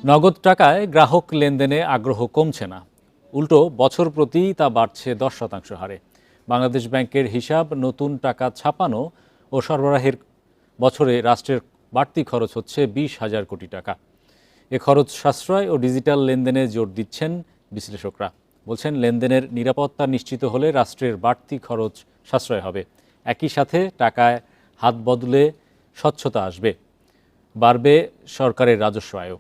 নগদ টাকায় গ্রাহক লেনদেনে আগ্রহ কমছে না, উল্টো বছর প্রতি তা বাড়ছে 10% হারে। বাংলাদেশ ব্যাংকের হিসাব, নতুন টাকা ছাপানো ও সরবরাহের বছরে রাষ্ট্রের বাড়তি খরচ হচ্ছে 20,000 কোটি টাকা। এ খরচ সাশ্রয় ও ডিজিটাল লেনদেনে জোর দিচ্ছেন বিশ্লেষকরা। বলছেন, লেনদেনের নিরাপত্তা নিশ্চিত হলে রাষ্ট্রের বাড়তি খরচ সাশ্রয় হবে। একই সাথে টাকায় হাত বদলে স্বচ্ছতা আসবে, বাড়বে সরকারের রাজস্ব আয়ও।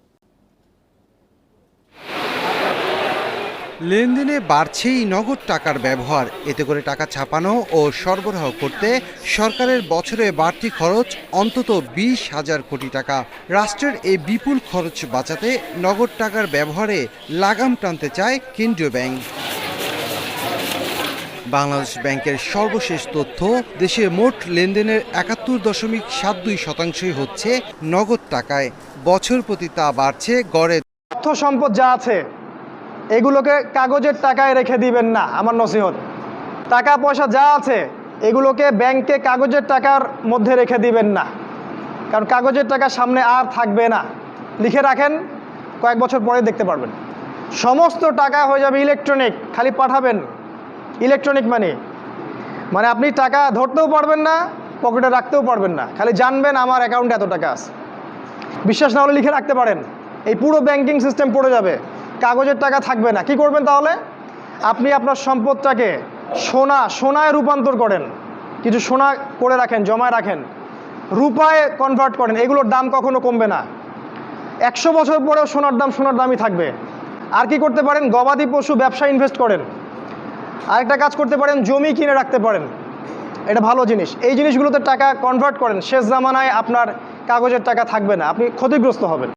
লেনদেনে বাড়ছেই নগদ টাকার ব্যবহার। এতে করে টাকা ছাপানো ও সরবরাহ করতে সরকারের বছরে বাড়তি খরচ অন্তত 20,000 কোটি টাকা। রাষ্ট্রের এই বিপুল খরচ বাঁচাতে নগদ টাকার ব্যবহারে লাগাম টানতে চায় কেন্দ্রীয় ব্যাংক। বাংলাদেশ ব্যাংকের সর্বশেষ তথ্য, দেশে মোট লেনদেনের 71.72% হচ্ছে নগদ টাকায়। বছর প্রতি তা বাড়ছে গড়ে। অর্থ সম্পদ যা আছে এগুলোকে কাগজের টাকায় রেখে দিবেন না। আমার নসিহত, টাকা পয়সা যা আছে এগুলোকে ব্যাংকে কাগজের টাকার মধ্যে রেখে দিবেন না, কারণ কাগজের টাকা সামনে আর থাকবে না। লিখে রাখেন, কয়েক বছর পরে দেখতে পারবেন সমস্ত টাকা হয়ে যাবে ইলেকট্রনিক। খালি পাঠাবেন ইলেকট্রনিক মানে আপনি টাকা ধরতেও পারবেন না, পকেটে রাখতেও পারবেন না, খালি জানবেন আমার অ্যাকাউন্টে এত টাকা আছে। বিশ্বাস না হলে লিখে রাখতে পারেন, এই পুরো ব্যাংকিং সিস্টেম পড়ে যাবে, কাগজের টাকা থাকবে না। কি করবেন তাহলে? আপনি আপনার সম্পদটাকে সোনায় রূপান্তর করেন, কিছু সোনা করে রাখেন, জমায় রাখেন, রূপায় কনভার্ট করেন। এগুলোর দাম কখনো কমবে না। 100 বছর পরেও সোনার দামই থাকবে। আর কি করতে পারেন? গবাদি পশু ব্যবসায় ইনভেস্ট করেন। আরেকটা কাজ করতে পারেন, জমি কিনে রাখতে পারেন, এটা ভালো জিনিস। এই জিনিসগুলোতে টাকা কনভার্ট করেন। শেষ জামানায় আপনার কাগজের টাকা থাকবে না, আপনি ক্ষতিগ্রস্ত হবেন।